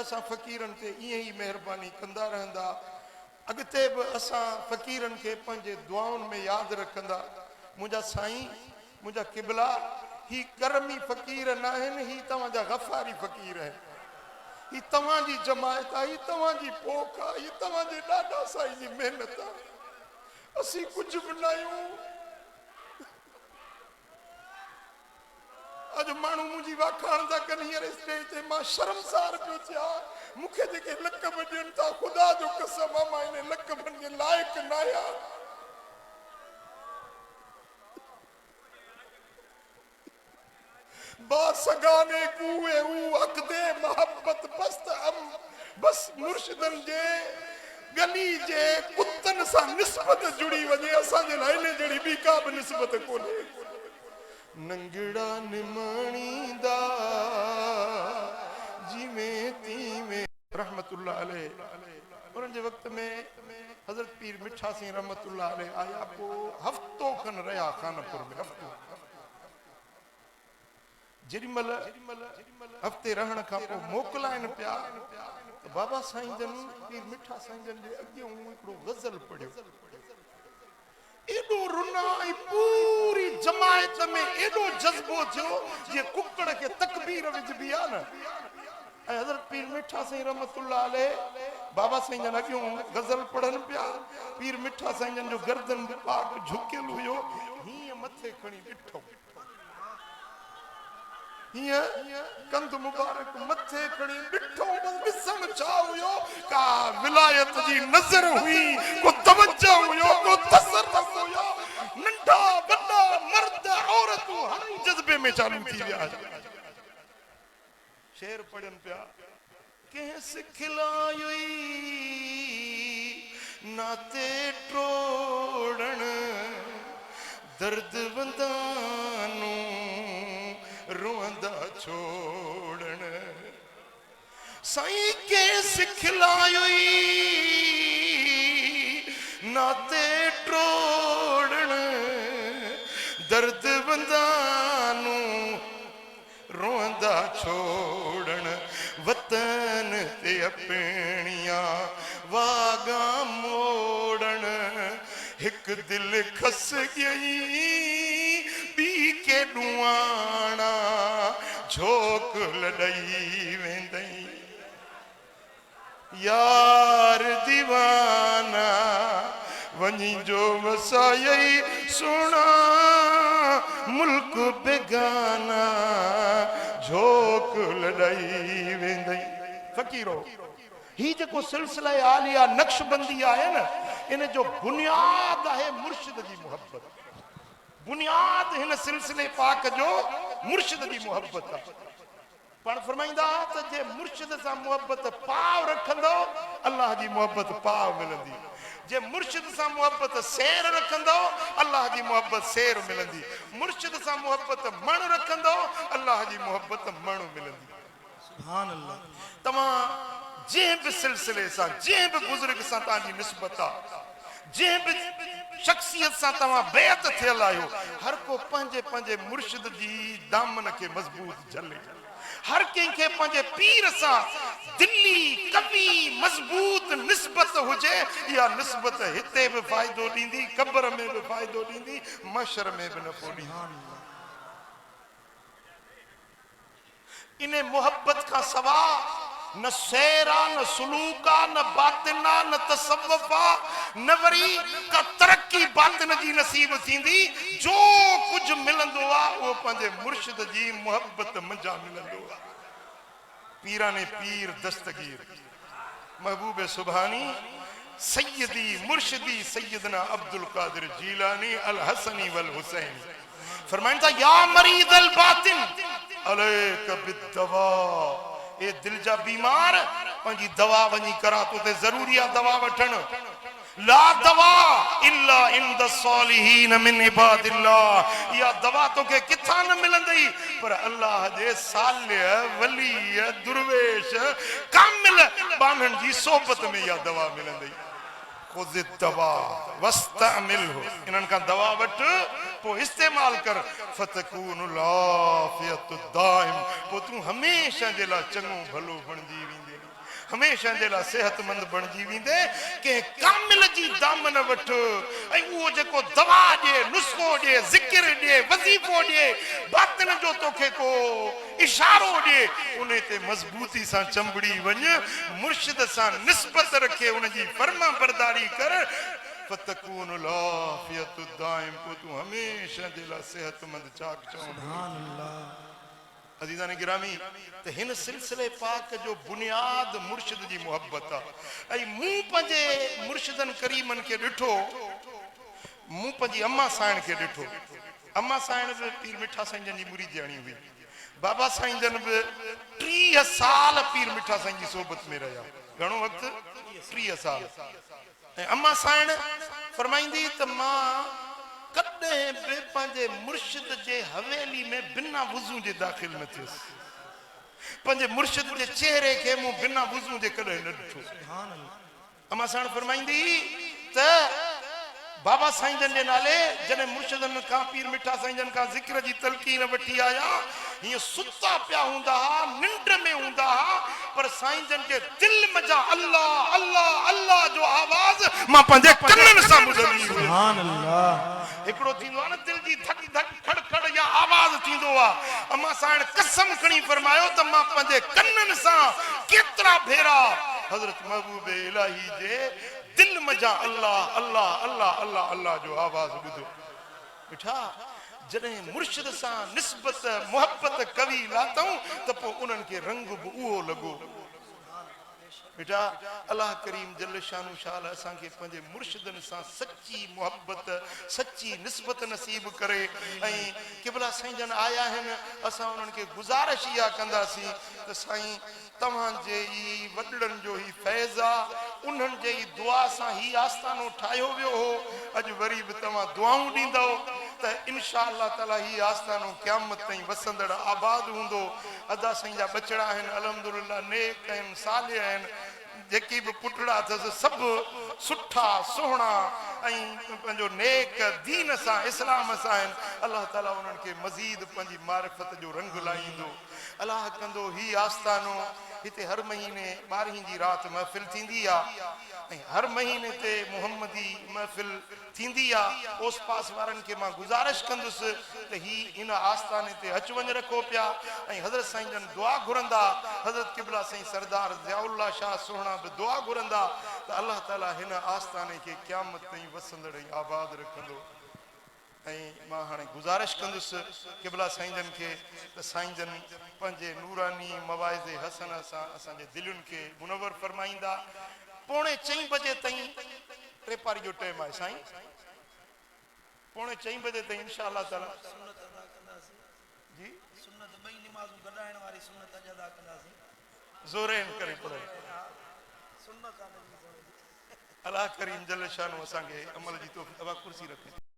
असां फ़क़ीरनि ते ईअं ई महिरबानी कंदा रहंदा, अॻिते बि असां फ़क़ीरनि खे पंहिंजे दुआउनि में यादि रखंदा। मुंहिंजा साईं, मुंहिंजा क़िबला, ही करमी फ़क़ीर न आहिनि, ही तव्हांजा गफ़ारी फ़क़ीर आहिनि। ही तव्हांजी जमायत आहे, ही तव्हांजी पोख आहे, ही तव्हांजे ॾाॾा साईं जी महिनत आहे। असीं कुझु बि न आहियूं। अॼु माण्हू मुंहिंजी वाखाण था कनि हींअर स्टेज ते, मां शर्मसार पियो थियां। मूंखे जेके लक़ब ॾियनि था, ख़ुदा जो कसम आहे मां इन लक़बनि जे लाइक़ु न आहियां। बासगाने कूए ऊ हक दे मोहब्बत बस्त हम बस मुर्शिदन जे गली जे कुत्तन सां निस्बत जुड़ी वञे, असांजे लाइ इन जहिड़ी ॿी का बि निस्बत कोन्हे। नंगड़ा निमाणींदा जिवें तीवें रहमतुल्लाह अलैह। उन्हनि जे वक़्त में हज़रत पीर मिठा सिंह रहमतुल्लाह अलैह आया, पोइ हफ़्तो खनि रहिया खानपुर में। हफ़्तो जेॾीमहिल हफ़्ते रहण खां पोइ मोकिलाइनि पिया, त बाबा साईं जन पीर मिठा साईं जन जे अॻियां हिकिड़ो गज़ल पढ़ियो। एॾो रुनाई पूरी जमायत में एॾो जज़्बो थियो जीअं कुकड़ खे तकबीर विझबी आहे न। ऐं हज़रत पीर मिठा साईं रहमतुल्लाह अलैह बाबा साईं जन अॻियां गज़ल पढ़नि पिया। पीर मिठा साईं जन जो गर्दन पाक झुकियल हुयो, हीअं मथे खणी ॾिठो, हीअं कंध मुबारक मथे खणी ॾिठो। ॾिसण छा हुयो? का विलायत जी नज़र हुई, को तवज्जो हुयो, को तसरफ हुयो। नंढा वॾा मर्द औरतूं हर जज़्बे में चालू थी विया। शेर पढ़नि पिया, कंहिं सिखलायुई नाते टोड़ण दर्द वंदानू रोंदा छोड़न। साईं के सिखलायुई नाते टोड़न दर्द वंदानू रोंदा छोड़न। वतन ते अपनिया वागा मोड़न। हिक दिल खस गई ॿी के ॾुआणा झोक लॾई वेंदई। यार दीवाना वञी जो वसायई सुणा मुल्क बेगाना झोक लॾई वेंदई। फ़क़ीरो, ही जेको सिलसिला आलिया नक्शबंदी आहे न, इन जो बुनियाद आहे मुर्शिद जी मोहब्बत। बुनियाद हिन सिलसिले पाक जो मुर्शिद जी मोहब्बत आहे। पाण फरमाईंदा त जे मुर्शिद सां मोहब्बत पाव रखंदो, अल्लाह जी मोहब्बत पाव मिलंदी। जे मुर्शिद सां मोहब्बत सैर रखंदो, अल्लाह जी मोहब्बत सैर मिलंदी। मुर्शिद सां मोहब्बत मण रखंदो, अल्लाह जी मोहब्बत मण मिलंदी। सुभान अल्लाह। तव्हां जंहिं बि सिलसिले सां, जंहिं बि बुज़ुर्ग सां तव्हांजी निस्बत आहे, जंहिं बि शख्सियत सां तव्हां बेअत थियल आहियो, हर को पंहिंजे पंहिंजे मुर्शिद जी दामन खे मज़बूत झले। हर कंहिंखे पंहिंजे पीर सां दिली कवी मज़बूत निस्बत हुजे। इहा निस्बत हिते बि फ़ाइदो ॾींदी, क़ब्र में बि फ़ाइदो ॾींदी, महशर में बि नफ़ो ॾींदी। इन मोहब्बत खां सवा न सैरा, न सुलूका, न बातिना, न तसव्वुफा, न वरी का तरक्की बातिन जी नसीब थींदी। जो कुछ मिलंदो आहे उहो पंहिंजे मुर्शिद जी मोहब्बत मंझां मिलंदो आहे। पीराने पीर दस्तगीर महबूब सुभानी सैयदी मुर्शिदी सैयदना अब्दुल कादिर जीलानी अल हसनी वल हुसैनी फरमाइनि था, या मरीद अल बातिन अलैक बिद्दवा। ए दिल जा बीमार पंहिंजी दवा वञी करा तो ते ज़रूरी आहे दवा वठण। ला दवा इल्ला इंद सालिहीन मिन इबादिल्लाह। या दवा तोखे किथां न मिलंदई, पर अल्लाह जे सालिह वली दुर्वेश कामिल बानन जी सोबत में या दवा मिलंदई। खुद दवा वस्तअमिलहु, इन्हनि खां दवा वठ पोइ इस्तेमाल कर। फतकून लाफियतु दाइम, पोइ तूं हमेशा जे लाइ चङो भलो बणजी वेंदे। हमेशा जे लाइ सेहतमंद बणजी वेंदे के कामिल जी दामन वठ ऐं उहो जेको दवा ॾे नुस्खो ॾे ज़िक्र ॾे वज़ीफ़ो ॾे बातिन जो तोखे को इशारो ॾे उन ते मज़बूती सां चंबड़ी वञ मुर्शिद सां निस्बत रखे उन जी फर्मा बरदारी कर फतकून लाफियतु दाइम को तू हमेशा जे लाइ सेहतमंद चाक चौंद सुभान अल्लाह अज़ीज़ान गिरामी तो हिन सिलसिले पाक जो बुनियाद मुर्शिद जी मोहब्बत है मूं पंहिंजे मुर्शिदन करीमन के ॾिठो मूं पंहिंजी अम्मा साइण के ॾिठो अम्मा साइण भी पीर मिठा साईं जन जी मुरीद जानी हुई बाबा साईं जन भी 30 साल पीर मिठा साईं जी सोबत में रहा घणो वक्त 30 साल अम्मा साइण फरमाईंदी त मां कॾहिं बि पंहिंजे मुर्शिद जे हवेली में बिना वुज़ू जे दाख़िल न थियुसि पंहिंजे मुर्शिद जे चेहरे के मूं बिना वुज़ू जे कॾहिं न ॾिठो अम्मा साइण फरमाईंदी त बाबा साईं जन जे नाले जॾहिं मुर्शिदन खां पीर मिठा साईं जन खां ज़िक्र जी तलकीन वठी आया हीअं सुता पिया हूंदा हा निंड में हूंदा हा पर साईं जन के दिल मजा अल्लाह अल्लाह अल्लाह जो आवाज मां पंहिंजे कननि सां ॿुधंदी हुई सुभान अल्लाह हिकिड़ो थींदो आहे न दिल जी धक धक खड़ खड़ या आवाज थींदो आहे अम्मा साईं कसम खणी फरमायो त मां पंहिंजे कननि सां केतिरा भेरा हज़रत महबूब इलाही जे दिल मजा अल्लाह अल्लाह अल्लाह अल्लाह अल्लाह जो आवाज ॿुधो मिठा जॾहिं मुर्शिद सां निस्बत मोहब्बत कवी लातऊं त पोइ उन्हनि खे रंग बि उहो लॻो बेटा अल्लाह करीम जल शानु शाल असां खे पंहिंजे मुर्शिदन सां सच्ची मोहब्बत सच्ची निस्बत नसीब करे ऐं क़िबला साईं जन आया आहिनि असां उन्हनि खे गुज़ारिश इहा कंदासीं त साईं तव्हांजे ई वॾड़नि जो ई फैज़ आहे उन्हनि जे ई दुआ सां ही आस्थानो ठाहियो वियो हो अॼु वरी बि तव्हां दुआऊं ॾींदव त इंशा अल्लाह ताला ही आस्थानो क़यामत ताईं वसंदड़ आबाद हूंदो अदा साईं जा बचड़ा आहिनि अल्हम्दुलिल्लाह नेक आहिनि सालिह आहिनि जेकी भी पुटड़ा अथसि सभु सुठा सुहिणा ऐं पंहिंजो नेक दीन सां इस्लाम सां आहिनि अल्लाह ताला उन्हनि खे मज़ीद पंहिंजी मारिफत जो रंग लाईंदो अल्लाह कंदो ही आस्थानो हिते हर महीने 12 जी राति महफ़िल थींदी आहे ऐं हर महीने ते मुहम्मदी महफ़िल थींदी आहे ओस पास वारनि खे मां गुज़ारिश कंदुसि त ही इन आस्थाने ते अच वञ रखो पिया ऐं हज़रत साईं जन दुआ घुरंदा हज़रत क़िबला साईं सरदार ज़ियाउल्लाह शाह सुहिणा बि दुआ घुरंदा त अल्लाह ताला हिन आस्थाने खे क़यामत ताईं वसंदड़ ऐं आबाद रखंदो ऐं मां हाणे गुज़ारिश कंदुसि क़िबला साईं जन खे त साईं जन पंहिंजे नूरानी मवाइज़े हसन सां असांजे दिलुनि खे मुनवर फरमाईंदा 4:45 बजे ताईं टेपारी जो टाइम आहे साईं 4:45 बजे ताईं इंशाअल्लाह ताला सुन्नत अदा कंदासीं जी सुन्नत ॿई नमाज़ूं गॾाइण वारी सुन्नत अदा कंदासीं ज़ोरैन करे पढ़े सुन्नत अल्लाह करीम जल शानो असांखे अमल जी तौफ़ीक़ अवा कुर्सी रखे